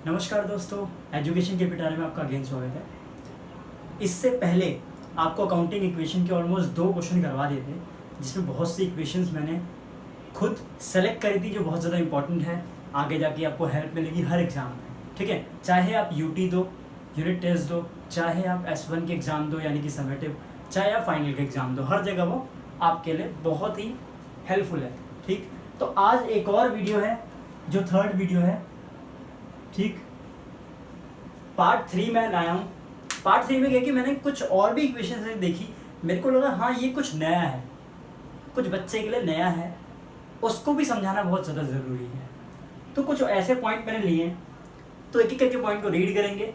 नमस्कार दोस्तों, एजुकेशन के पिटारे में आपका अगेन स्वागत है। इससे पहले आपको अकाउंटिंग इक्वेशन के ऑलमोस्ट 2 क्वेश्चन करवा दिए थे, जिसमें बहुत सी इक्वेशंस मैंने खुद सेलेक्ट करी थी जो बहुत ज़्यादा इंपॉर्टेंट है, आगे जाके आपको हेल्प मिलेगी हर एग्ज़ाम में। ठीक है, चाहे आप यूटी दो, यूनिट टेस्ट दो, चाहे आप S1 के एग्ज़ाम दो यानी कि समेटिव, चाहे आप फाइनल के एग्ज़ाम दो, हर जगह वो आपके लिए बहुत ही हेल्पफुल है। ठीक, तो आज एक और वीडियो है जो थर्ड वीडियो है। ठीक, पार्ट 3 में लाया हूँ। पार्ट 3 में क्या कि मैंने कुछ और भी इक्वेशन देखी, मेरे को लगा हाँ ये कुछ नया है, कुछ बच्चे के लिए नया है, उसको भी समझाना बहुत ज़्यादा ज़रूरी है। तो कुछ ऐसे पॉइंट मैंने लिए हैं, तो एक एक करके पॉइंट को रीड करेंगे।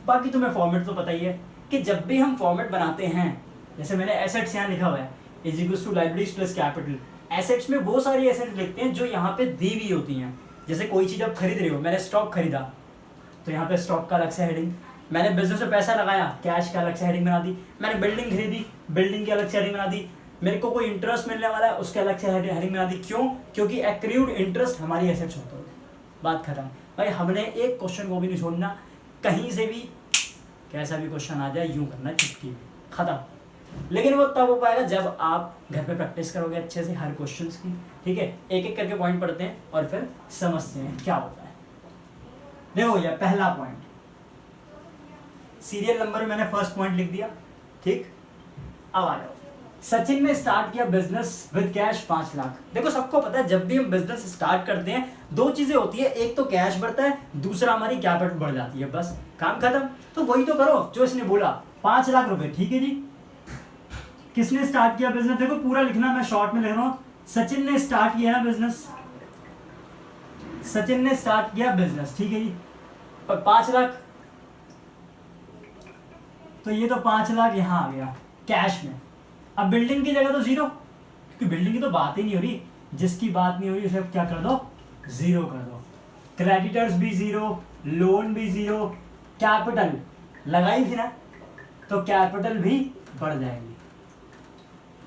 बाकी तुम्हें फॉर्मेट तो पता ही है कि जब भी हम फॉर्मेट बनाते हैं, जैसे मैंने एसेट्स यहाँ लिखा हुआ है is equals to liabilities plus capital. Assets में वो सारी एसेट्स लिखते हैं जो यहाँ पे दी हुई होती हैं। जैसे कोई चीज़ आप खरीद रहे हो, मैंने स्टॉक खरीदा तो यहाँ पे स्टॉक का अलग से हेडिंग, मैंने बिजनेस में पैसा लगाया कैश का अलग से हेडिंग बना दी, मैंने बिल्डिंग खरीदी बिल्डिंग की अलग से हेडिंग बना दी, मेरे को कोई इंटरेस्ट मिलने वाला है उसके अलग से हेडिंग बना दी। क्यों? क्योंकि एक्रूड इंटरेस्ट हमारी एसेट्स होता है। बात खत्म भाई, हमने एक क्वेश्चन को भी नहीं छोड़ना, कहीं से भी कैसा भी क्वेश्चन आ जाए यूँ करना चुटकी खत्म। लेकिन वो तब हो पाएगा जब आप घर पे प्रैक्टिस करोगे अच्छे से हर क्वेश्चंस की। ठीक है, एक एक करके पॉइंट पढ़ते हैं और फिर समझते हैं क्या होता है। देखो ये पहला पॉइंट, सीरियल नंबर में मैंने फर्स्ट पॉइंट लिख दिया। ठीक, अब आ जाओ। सचिन ने स्टार्ट किया बिजनेस विद कैश 5 लाख। देखो सबको पता है जब भी हम बिजनेस स्टार्ट करते हैं 2 चीजें होती है, एक तो कैश बढ़ता है, दूसरा हमारी कैपिटल बढ़ जाती है, बस काम खत्म। तो वही तो करो जो इसने बोला, 5 लाख रुपए। ठीक है जी, किसने स्टार्ट किया बिजनेस? देखो पूरा लिखना, मैं शॉर्ट में लिख रहा हूं। सचिन ने स्टार्ट किया ना बिजनेस, सचिन ने स्टार्ट किया बिजनेस। ठीक है जी, पर 5 लाख, तो ये तो 5 लाख यहां आ गया कैश में। अब बिल्डिंग की जगह तो 0, क्योंकि बिल्डिंग की तो बात ही नहीं हो रही, जिसकी बात नहीं हो रही उसे क्या कर दो, 0 कर दो। क्रेडिटर्स भी 0, लोन भी 0, कैपिटल लगाई थी ना, तो कैपिटल भी बढ़ जाएगी।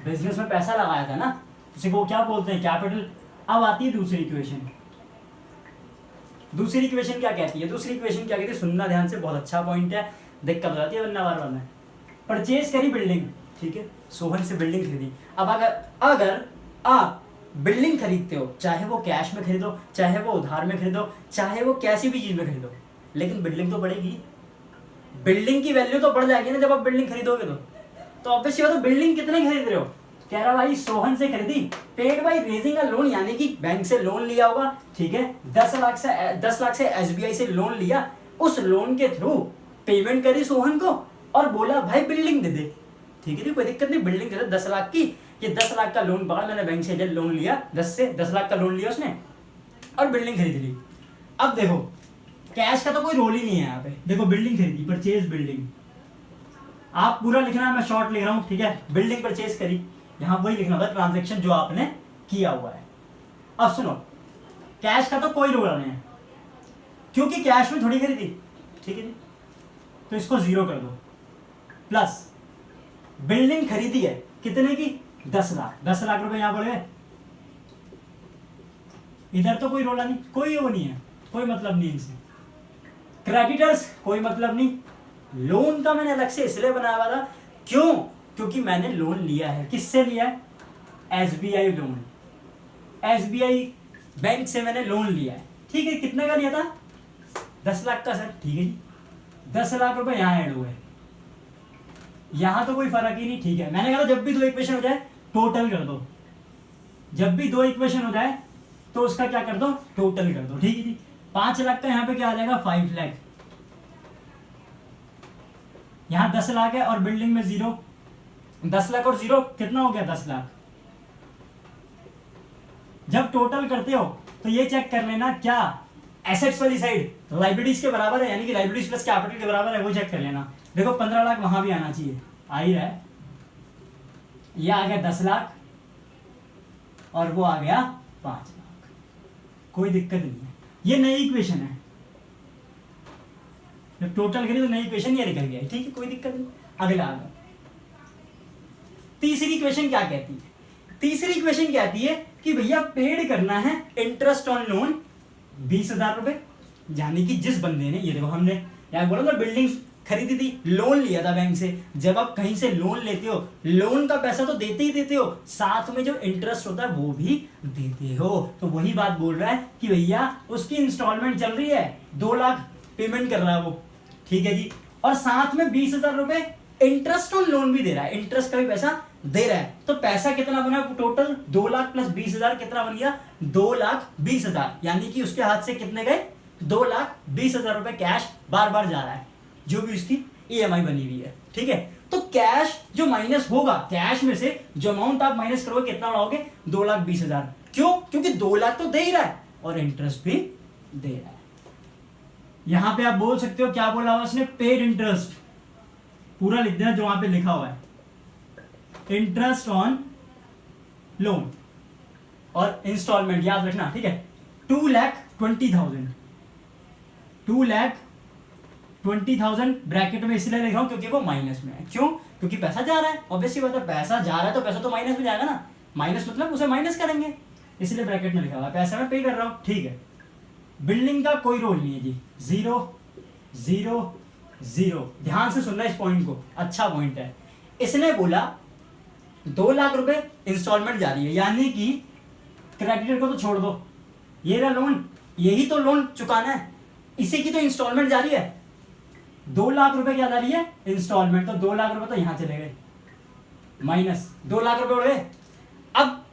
बिजनेस में पैसा लगाया था ना, उसे को क्या बोलते हैं, कैपिटल। अब आती है दूसरी इक्वेशन। दूसरी इक्वेशन क्या कहती है? दूसरी इक्वेशन क्या कहती है, सुनना ध्यान से, बहुत अच्छा पॉइंट है, दिक्कत हो जाती है वरना बार बार में। परचेज करी बिल्डिंग, ठीक है, सोहन से बिल्डिंग खरीदी। अब अगर आप बिल्डिंग खरीदते हो, चाहे वो कैश में खरीदो, चाहे वो उधार में खरीदो, चाहे वो कैसी भी चीज में खरीदो, लेकिन बिल्डिंग तो बढ़ेगी, बिल्डिंग की वैल्यू तो बढ़ जाएगी ना जब आप बिल्डिंग खरीदोगे। तो ऑब्वियसली बात है, बिल्डिंग कितने खरीद रहे हो? कह रहा भाई सोहन से खरीदी, paid by raising a loan, यानी कि बैंक से लोन लिया होगा। ठीक है, 10 लाख से SBI से लोन लिया, उस लोन के थ्रू पेमेंट करी सोहन को और बोला भाई बिल्डिंग दे दे। ठीक है जी, कोई दिक्कत नहीं, बिल्डिंग दे दे 10 लाख की। ये 10 लाख का लोन पकड़ा मैंने बैंक से, लोन लिया 10 लाख का लोन लिया उसने और बिल्डिंग खरीद ली। अब देखो कैश का तो कोई रोल ही नहीं है यहाँ पे। देखो बिल्डिंग खरीदी, परचेज बिल्डिंग, आप पूरा लिखना है, मैं शॉर्ट लिख रहा हूँ। ठीक है, बिल्डिंग परचेज करी, यहाँ वही लिखना होगा ट्रांजैक्शन जो आपने किया हुआ है। अब सुनो, कैश का तो कोई रोल नहीं है क्योंकि कैश में थोड़ी खरीदी। ठीक है जी, तो इसको 0 कर दो। प्लस बिल्डिंग खरीदी है कितने की, 10 लाख, 10 लाख रुपए यहां पड़ गए। इधर तो कोई रोला नहीं, कोई वो नहीं है, कोई मतलब नहीं इनसे। क्रेडिटर्स कोई मतलब नहीं, लोन का मैंने अलग से इसलिए बनाया हुआ था, क्यों? क्योंकि मैंने लोन लिया है। किससे लिया है? SBI लोन, SBI बैंक से मैंने लोन लिया है। ठीक है, कितने का लिया था? 10 लाख का सर। ठीक है जी, 10 लाख रुपए यहाँ ऐड हुए, यहाँ तो कोई फर्क ही नहीं। ठीक है, मैंने कहा जब भी 2 इक्वेशन हो जाए टोटल कर दो, जब भी 2 इक्वेशन हो जाए तो उसका क्या कर दो, टोटल कर दो। ठीक है जी, 5 लाख का यहाँ पे क्या आ जाएगा, 5 लाख। यहाँ 10 लाख है और बिल्डिंग में 0, 10 लाख और 0 कितना हो गया, 10 लाख। जब टोटल करते हो तो ये चेक कर लेना क्या एसेट्स वाली साइड लाइबिलिटीज के बराबर है, यानी कि लाइबिलिटीज प्लस कैपिटल के बराबर है, वो चेक कर लेना। देखो 15 लाख वहां भी आना चाहिए, आ ही रहा है। ये आ गया 10 लाख और वो आ गया 5 लाख, कोई दिक्कत नहीं है। ये नई इक्वेशन है, जब टोटल करें तो नई इक्वेशन ये निकल गया। ठीक है, कोई दिक्कत नहीं। अगला आ गया तीसरी इक्वेशन। क्या कहती है? तीसरी इक्वेशन कहती है कि भैया पेड करना है इंटरेस्ट ऑन लोन 20,000 रुपए, यानी कि जिस बंदे ने, ये देखो हमने यार बोला था बिल्डिंग खरीदी थी, लोन लिया था बैंक से। जब आप कहीं से लोन लेते हो, लोन का पैसा तो देते ही देते हो, साथ में जो इंटरेस्ट होता है वो भी देते हो। तो वही बात बोल रहा है कि भैया उसकी इंस्टॉलमेंट चल रही है, 2 लाख पेमेंट कर रहा है वो, ठीक है जी, और साथ में 20,000 रुपए इंटरेस्ट ऑन लोन भी दे रहा है, इंटरेस्ट का भी पैसा दे रहा है। तो पैसा कितना बना टोटल? 2 लाख प्लस 20,000 कितना बन गया? 2,20,000। यानी कि उसके हाथ से कितने गए? 2,20,000 रुपए कैश बार बार जा रहा है, जो भी उसकी ईएमआई बनी हुई है, ठीक है। तो कैश जो माइनस होगा, कैश में से जो अमाउंट आप माइनस करोगे कितना लाओगे? 2,20,000। क्यों? क्योंकि 2 लाख तो दे ही रहा है और इंटरेस्ट भी दे रहा है। यहां पे आप बोल सकते हो क्या बोला हुआ उसने? पेड इंटरेस्ट, पूरा लिख देना जो वहां पे लिखा हुआ है, इंटरेस्ट ऑन लोन और इंस्टॉलमेंट याद रखना, ठीक है। 2,20,000, 2,20,000 ब्रैकेट में इसलिए लिख रहा हूं क्योंकि वो माइनस में है। क्यों? क्योंकि पैसा जा रहा है, ऑब्वियसली बात है, पैसा जा रहा है तो पैसा तो माइनस में जाएगा ना, माइनस मतलब उसे माइनस करेंगे, इसलिए ब्रैकेट में लिखा हुआ है, पैसा मैं पे कर रहा हूं, ठीक है। बिल्डिंग का कोई रोल नहीं है जी, 0 0 0। ध्यान से सुनना इस पॉइंट को, अच्छा पॉइंट है। इसने बोला 2 लाख रुपए इंस्टॉलमेंट जा रही है, यानी कि क्रेडिटर को तो छोड़ दो, ये रहा लोन, यही तो लोन चुकाना है, इसी की तो इंस्टॉलमेंट जा रही है। 2 लाख रुपए क्या जा रही है? इंस्टॉलमेंट। तो 2 लाख रुपए तो यहां चले गए, माइनस 2 लाख रुपए उड़ गए। अब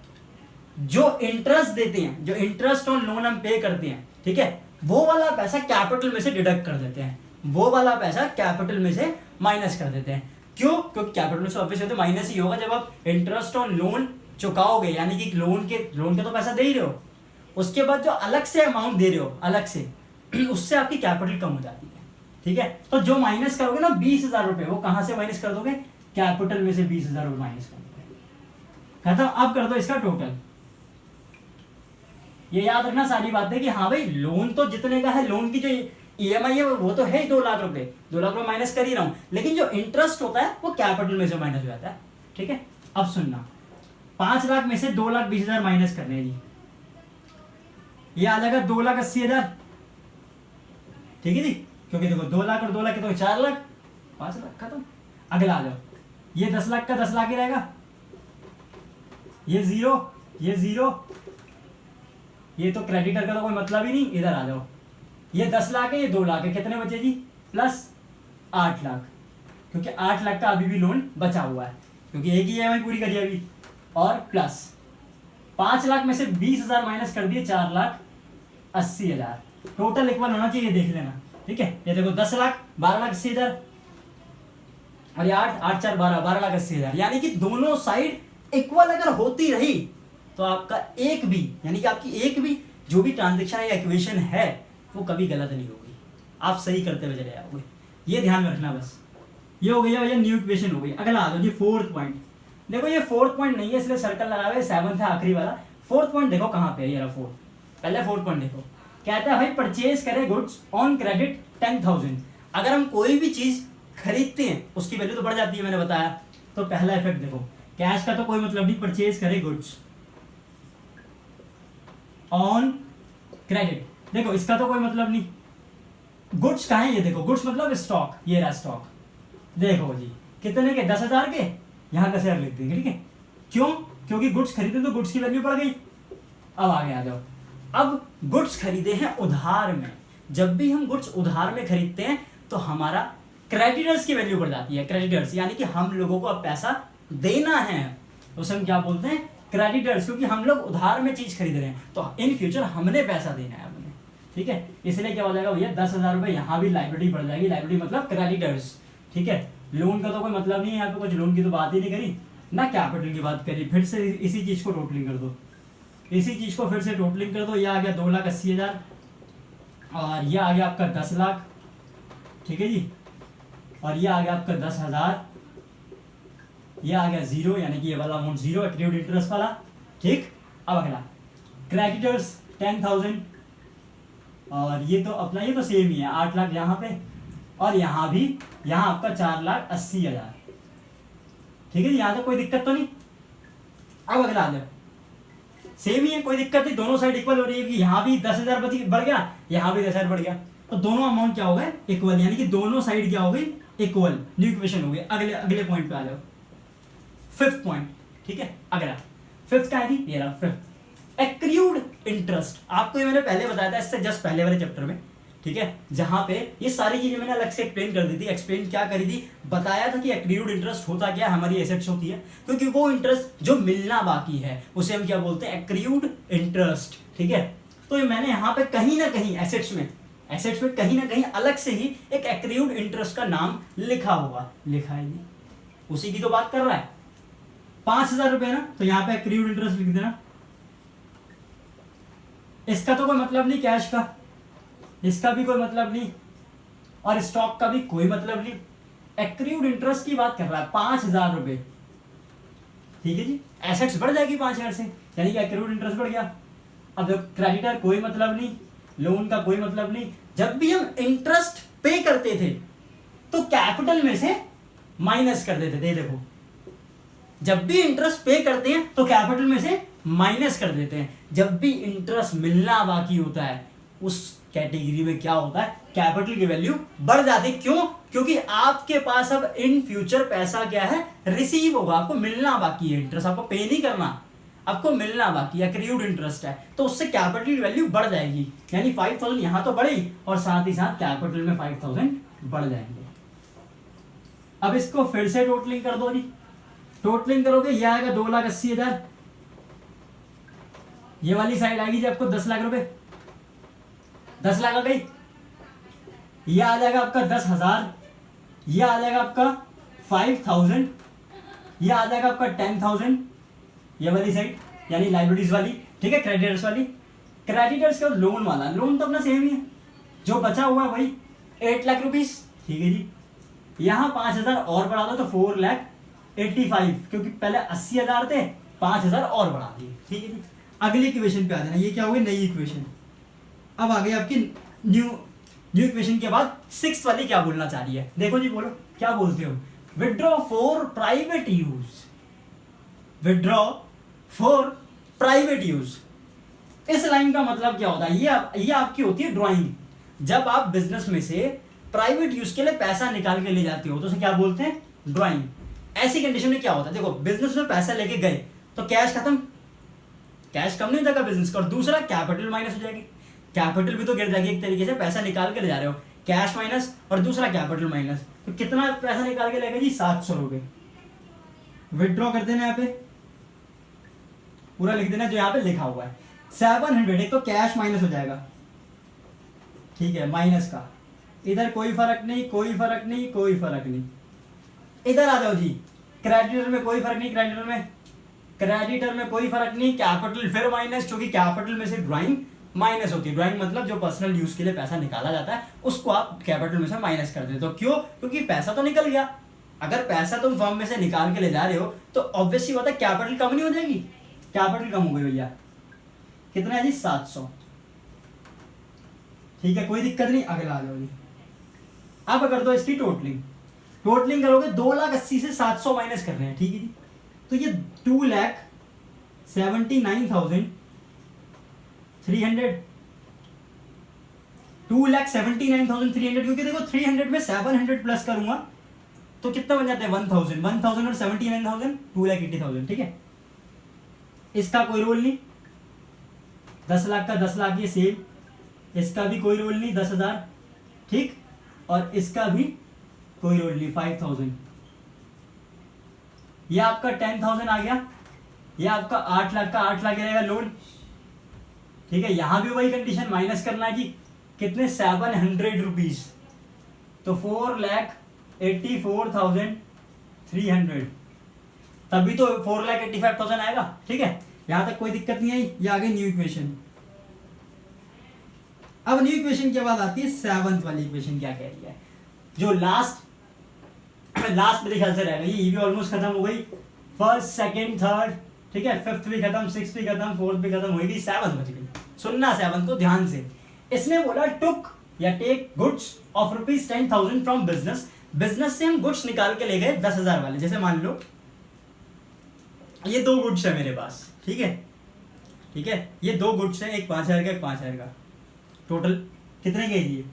जो इंटरेस्ट देते हैं, जो इंटरेस्ट ऑन लोन हम पे करते हैं, ठीक है, वो वाला पैसा कैपिटल में से डिडक्ट कर देते हैं, वो वाला पैसा कैपिटल में से माइनस कर देते हैं। क्यों? क्योंकि कैपिटल में से ऑब्वियसली माइनस ही होगा जब आप इंटरेस्ट ऑन लोन चुकाओगे, यानी कि लोन के तो पैसा दे ही रहे हो, उसके बाद जो अलग से अमाउंट दे रहे हो अलग से, उससे आपकी कैपिटल कम हो जाती है, ठीक है। तो जो माइनस करोगे ना 20,000 रुपए, वो कहां से माइनस कर दोगे? कैपिटल में से 20,000 रुपए माइनस कर दोगे। खत्म। अब कर दो इसका टोटल। ये याद रखना सारी बातें कि हाँ भाई लोन तो जितने का है, लोन की जो ईएमआई है वो तो है 2 लाख रुपए, 2 लाख रुपए माइनस कर ही रहा हूं, लेकिन जो इंटरेस्ट होता है वो कैपिटल में से माइनस हो जाता है, ठीक है। अब सुनना, 5 लाख में से 2,20,000 माइनस करने हैं जी, ये आ जाएगा 2,80,000, ठीक है जी, क्योंकि देखो 2 लाख और 2 लाख के तो 4 लाख, 5 लाख खत्म। अगला आ जाओ, ये 10 लाख का 10 लाख ही रहेगा, ये 0 ये 0, ये तो क्रेडिटर का तो कोई मतलब ही नहीं। इधर आ जाओ, ये 10 लाख है, ये 2 लाख है, कितने बचे जी? प्लस 8 लाख, क्योंकि 8 लाख का अभी भी लोन बचा हुआ है, क्योंकि एक ही ईएमआई पूरी करी अभी, और प्लस 5 लाख में से 20,000 माइनस कर दिए, 4,80,000। टोटल इक्वल होना चाहिए, देख लेना, ठीक है। ये देखो 10 लाख 12,80,000 और ये 8 8 4 12 12,80,000, यानी कि दोनों साइड इक्वल अगर होती रही तो आपका एक भी, यानी कि आपकी एक भी जो भी ट्रांजेक्शन या इक्वेशन है वो कभी गलत नहीं होगी, आप सही करते हुए चले जाओगे, ये ध्यान में रखना बस। ये हो गया भैया न्यू इक्वेशन हो गई। अगला आ जाओ जी 4th पॉइंट। देखो ये 4th पॉइंट नहीं है इसलिए सर्कल लगा हुआ है, 7th है आखिरी वाला। 4th पॉइंट देखो कहां पे है, ये रहा 4th। पहले 4th पॉइंट देखो, कहता है भाई परचेज करे गुड्स ऑन क्रेडिट 10,000। अगर हम कोई भी चीज खरीदते हैं उसकी वैल्यू तो बढ़ जाती है, मैंने बताया। तो पहला इफेक्ट देखो, कैश का तो कोई मतलब नहीं, परचेज करे गुड्स ऑन क्रेडिट, देखो इसका तो कोई मतलब नहीं। गुड्स कहाँ है? ये देखो गुड्स मतलब स्टॉक, ये रहा स्टॉक। देखो जी कितने के? 10,000 के, यहां 10,000 लिख देंगे, ठीक है। क्यों? क्योंकि गुड्स खरीदे तो गुड्स की वैल्यू बढ़ गई। अब आगे आ जाओ, अब गुड्स खरीदे हैं उधार में। जब भी हम गुड्स उधार में खरीदते हैं तो हमारा क्रेडिटर्स की वैल्यू बढ़ जाती है। क्रेडिटर्स यानी कि हम लोगों को अब पैसा देना है, उसे हम क्या बोलते हैं? क्रेडिटर्स, क्योंकि हम लोग उधार में चीज खरीद रहे हैं तो इन फ्यूचर हमने पैसा देना है अपने, ठीक है। इसलिए क्या हो जाएगा भैया 10,000 रुपए, यहाँ भी लाइबिलिटी बढ़ जाएगी। लाइबिलिटी मतलब क्रेडिटर्स, ठीक है। लोन का तो कोई मतलब नहीं है, यहाँ पे कुछ लोन की तो बात ही नहीं करी ना, कैपिटल की बात करी। फिर से इसी चीज को टोटलिंग कर दो, इसी चीज को फिर से टोटलिंग कर दो। ये आ गया 2,80,000 और ये आ गया आपका 10 लाख, ठीक है जी। और ये आ गया आपका 10,000, ये आ गया 0, यानी कि ये वाला अमाउंट 0 एक्टिव इंटरेस्ट वाला, ठीक। अब अगला क्रेडिटर्स 10,000 और ये तो अपना ये तो सेम ही है, 8 लाख यहाँ पे और यहाँ भी, यहाँ आपका 4,80,000, ठीक है जी। यहाँ तो कोई दिक्कत तो नहीं। अब अगला आ जाए, सेम ही है, कोई दिक्कत नहीं, दोनों साइड इक्वल हो रही है कि यहाँ भी 10,000 बढ़ गया, यहाँ भी 10,000 बढ़ गया, तो दोनों अमाउंट क्या हो गए इक्वल, यानी कि दोनों साइड क्या हो गई इक्वल, न्यू इक्वेशन हो गई। अगले अगले पॉइंट पे आ जाओ, फिफ्थ पॉइंट, ठीक है। अगला फिफ्थ क्या है जी, ये रहा फिफ्थ, एक्रियूड इंटरेस्ट। आपको ये मैंने पहले बताया था, इससे जस्ट पहले वाले चैप्टर में, ठीक है, जहां पे ये सारी चीजें मैंने अलग से एक्सप्लेन कर दी थी। एक्सप्लेन क्या करी थी, बताया था कि एक्रियूड इंटरेस्ट होता क्या, हमारी एसेट्स होती है, क्योंकि वो इंटरेस्ट जो मिलना बाकी है उसे हम क्या बोलते हैं, एक्रियूड इंटरेस्ट, ठीक है। तो ये मैंने यहाँ पे कहीं ना कहीं एसेट्स में कहीं ना कहीं अलग से ही एक एक्रियूड इंटरेस्ट का नाम लिखा हुआ, लिखा है जी, उसी की तो बात कर रहा है। 5,000 रुपए ना, तो यहाँ पे एक्रियूड इंटरेस्ट लिख देना। इसका तो कोई मतलब नहीं, कैश का इसका भी कोई मतलब नहीं, और स्टॉक का भी कोई मतलब नहीं, एक्रियूड इंटरेस्ट की बात कर रहा है। 5,000 रुपए, ठीक है जी, एसेट्स बढ़ जाएगी 5,000 से, यानी कि एक्रियूड इंटरेस्ट बढ़ गया। अब क्रेडिटर कोई मतलब नहीं, लोन का कोई मतलब नहीं। जब भी हम इंटरेस्ट पे करते थे तो कैपिटल में से माइनस कर देते थे, देखो जब भी इंटरेस्ट पे करते हैं तो कैपिटल में से माइनस कर देते हैं। जब भी इंटरेस्ट मिलना बाकी होता है उस कैटेगरी में क्या होता है, कैपिटल की वैल्यू बढ़ जाती है। क्यों? क्योंकि आपके पास अब इन फ्यूचर पैसा क्या है, रिसीव होगा, आपको मिलना बाकी है, इंटरेस्ट आपको पे नहीं करना, आपको मिलना बाकी है, एक्रियूड इंटरेस्ट है, तो उससे कैपिटल की वैल्यू बढ़ जाएगी। यानी 5,000 यहां तो बढ़ी और साथ ही साथ कैपिटल में 5,000 बढ़ जाएंगे। अब इसको फिर से टोटलिंग कर दो जी, टोटलिंग करोगे ये आएगा 2,80,000, ये वाली साइड आएगी जी आपको 10 लाख रुपए, 10 लाख आ गई, ये आ जाएगा आपका 10,000, ये आ जाएगा आपका 5,000, ये आ जाएगा आपका 10,000, ये वाली साइड यानी लाइबिलिटीज वाली, ठीक है, क्रेडिटर्स वाली। क्रेडिटर्स का लोन वाला, लोन तो अपना सेम ही है, जो बचा हुआ है वही 8 लाख रुपीस, ठीक है जी। यहाँ 5,000 और बढ़ा दो तो 4,85,000, क्योंकि पहले 80,000 थे, 5,000 और बढ़ा दिए, ठीक है जी। अगली इक्वेशन पे आ जाना, ये क्या होगी, नई इक्वेशन। अब आ गई आपकी न्यू इक्वेशन के बाद सिक्स्थ वाली क्या बोलना चाह रही है, देखो जी, बोलो क्या बोलते हो, withdraw for private use, withdraw for private use. इस लाइन का मतलब क्या होता है, ये आपकी होती है ड्राइंग। जब आप बिजनेस में से प्राइवेट यूज के लिए पैसा निकाल के ले जाते हो तो उसे क्या बोलते हैं, ड्राइंग। ऐसी कंडीशन में क्या होता है, देखो बिजनेस में पैसा लेके गए तो कैश खत्म, कैश कम नहीं हो जाएगा बिजनेस का, और दूसरा कैपिटल माइनस हो जाएगी, कैपिटल भी तो गिर जाएगी एक तरीके से, पैसा निकाल के ले जा रहे हो, कैश माइनस और दूसरा कैपिटल माइनस, तो कितना पैसा निकाल के लेगा जी, 700 रुपए। विड्रॉ कर देना, यहाँ पे पूरा लिख देना जो यहाँ पे लिखा हुआ है, 700, एक तो कैश माइनस हो जाएगा, ठीक है, माइनस का, इधर कोई फर्क नहीं, कोई फर्क नहीं, कोई फर्क नहीं। इधर आ जाओ जी, क्रेडिटर में कोई फर्क नहीं, क्रेडिटर में कोई फर्क नहीं, कैपिटल फिर माइनस, क्योंकि कैपिटल में से ड्राइंग माइनस होती है। ड्राइंग मतलब जो पर्सनल यूज के लिए पैसा निकाला जाता है उसको आप कैपिटल में से माइनस कर देते हो। क्यों? क्योंकि पैसा तो निकल गया। अगर पैसा तुम फर्म में से निकाल के ले जा रहे हो तो ऑब्वियसली बात है कैपिटल कम नहीं हो जाएगी, कैपिटल कम हो गई भैया, कितना है जी, 700, ठीक है, कोई दिक्कत नहीं। अगला आ जाओ जी, अब कर दो इसकी टोटलिंग, टोटलिंग करोगे 2,80,000 से 700 माइनस कर रहे हैं, ठीक है जी, तो ये 2,79,300, 2,79,300, क्योंकि देखो 300 में 700 प्लस करूंगा तो कितना बन जाता है, 1,000 और 79,000, 2,80,000, ठीक है। इसका कोई रोल नहीं, 10 लाख का 10 लाख ये सेम, इसका भी कोई रोल नहीं, 10,000, ठीक, और इसका भी कोई रोल नहीं, 5,000। ये आपका 10,000 आ गया, ये आपका 8 लाख का 8 लाख रहेगा लोन, ठीक है। यहां भी वही कंडीशन, माइनस करना है जी, कितने, 700 रुपीज, तो 4,84,300, तभी तो 4,85,000 आएगा, ठीक है। यहां तक कोई दिक्कत नहीं आई। ये आ गई न्यू इक्वेशन। अब न्यू इक्वेशन के बाद आती है सेवंथ वाली इक्वेशन, क्या कह रही है, जो लास्ट मेरे ख्याल से रहेगा, ये भी ऑलमोस्ट खत्म हो गई, फर्स्ट सेकंड थर्ड, ठीक है, फिफ्थ भी खत्म, सिक्स्थ भी खत्म, फोर्थ भी खत्म, होगी, सेवंथ बच गई। सुनना सेवंथ को ध्यान से, इसने बोला टुक या take goods of ₹10,000 from business, business से हम गुड्स निकाल के ले गए 10,000 वाले, जैसे मान लो ये 2 गुड्स है मेरे पास, ठीक है, ठीक है, ये दो गुड्स हैं, एक 5,000 का, एक 5,000 का, टोटल कितने के ये,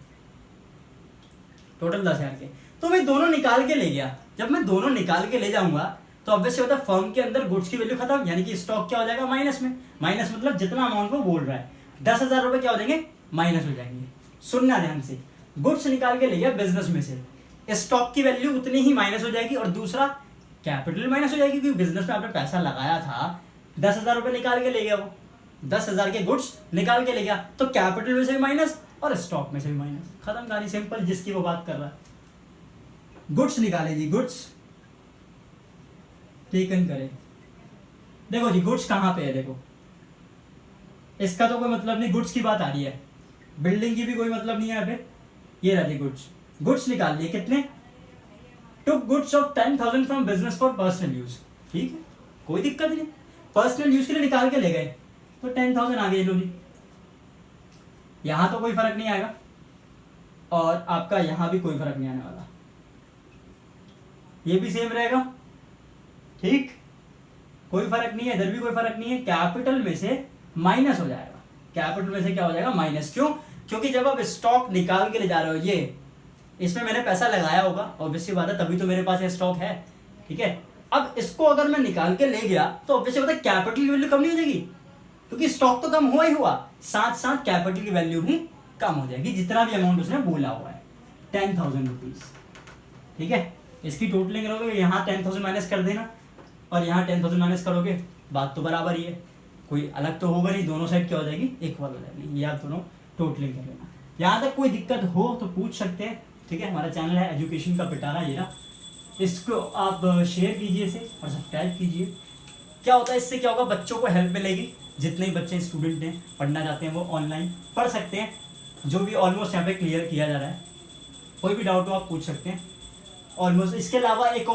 टोटल 10,000 के। तो मैं दोनों निकाल के ले गया। जब मैं दोनों निकाल के ले जाऊंगा तो ऑब्वियसली होता है फर्म के अंदर गुड्स की वैल्यू खत्म, यानी कि स्टॉक क्या हो जाएगा, माइनस में। माइनस मतलब जितना अमाउंट वो बोल रहा है 10,000 रुपये क्या हो जाएंगे, माइनस हो जाएंगे। सुनना ध्यान से, गुड्स निकाल के ले गया बिजनेस में से, स्टॉक की वैल्यू उतनी ही माइनस हो जाएगी, और दूसरा कैपिटल माइनस हो जाएगी, क्योंकि बिजनेस में आपने पैसा लगाया था, 10,000 रुपये निकाल के ले गया वो, 10,000 के गुड्स निकाल के ले गया, तो कैपिटल में से भी माइनस और स्टॉक में से भी माइनस, खत्म कहानी, सिंपल, जिसकी वो बात कर रहा है। गुड्स निकाले जी, गुड्स टेकन करे। देखो जी गुड्स कहाँ पे है, देखो इसका तो कोई मतलब नहीं, गुड्स की बात आ रही है, बिल्डिंग की भी कोई मतलब नहीं है यहाँ पे। ये रहा जी गुड्स, गुड्स निकाल लिए कितने, took goods of 10,000 from business for personal use, ठीक है, कोई दिक्कत नहीं, पर्सनल यूज के लिए निकाल के ले गए तो 10,000 आ गए लो जी। यहां तो कोई फर्क नहीं आएगा, और आपका यहां भी कोई फर्क नहीं आने वाला, ये भी सेम रहेगा, ठीक, कोई फर्क नहीं है, इधर भी कोई फर्क नहीं है। कैपिटल में से माइनस हो जाएगा, कैपिटल में से क्या हो जाएगा, माइनस। क्यों, क्योंकि जब आप स्टॉक निकाल के ले जा रहे हो, ये इसमें मैंने पैसा लगाया होगा, ऑब्वियसली बात है, तभी तो मेरे पास ये स्टॉक है, ठीक है। अब इसको अगर मैं निकाल के ले गया तो ऑब्वियसली बात है कैपिटल की वैल्यू कम नहीं हो जाएगी, क्योंकि स्टॉक तो कम हुआ ही हुआ, साथ साथ कैपिटल की वैल्यू भी कम हो जाएगी, जितना भी अमाउंट उसने बोला हुआ है, 10,000 रुपीज, ठीक है। इसकी टोटलिंग करोगे, यहाँ 10,000 माइनस कर देना और यहाँ 10,000 माइनस करोगे, बात तो बराबर ही है, कोई अलग तो होगा नहीं, दोनों साइड क्या हो जाएगी, इक्वल हो जाएगी, या दोनों टोटलिंग कर लेना। यहाँ तक कोई दिक्कत हो तो पूछ सकते हैं, ठीक है। हमारा चैनल है एजुकेशन का पिटारा, ये ना, इसको आप शेयर कीजिए इसे और सब्सक्राइब कीजिए। क्या होता है इससे, क्या होगा, बच्चों को हेल्प मिलेगी, जितने भी बच्चे स्टूडेंट हैं पढ़ना चाहते हैं वो ऑनलाइन पढ़ सकते हैं, जो भी ऑलमोस्ट यहाँ पे क्लियर किया जा रहा है, कोई भी डाउट हो आप पूछ सकते हैं ऑलमोस्ट। इसके अलावा एक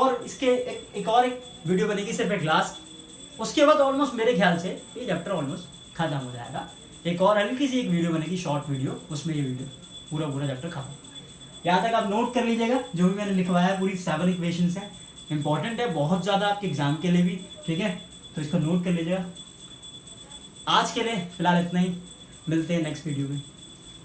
वीडियो बनेगी सिर्फ एक लास्ट, उसके बाद ऑलमोस्ट मेरे ख्याल से ये चैप्टर ऑलमोस्ट खत्म हो जाएगा। एक और हल्की सी एक वीडियो बनेगी, शॉर्ट वीडियो, उसमें ये वीडियो पूरा चैप्टर खत्म। यहाँ तक आप नोट कर लीजिएगा, जो भी मैंने लिखवाया है, पूरी 7 इक्वेशंस हैं, इंपॉर्टेंट है बहुत ज़्यादा आपके एग्जाम के लिए भी, ठीक है, तो इसको नोट कर लीजिएगा। आज के लिए फिलहाल इतना ही, मिलते हैं नेक्स्ट वीडियो में।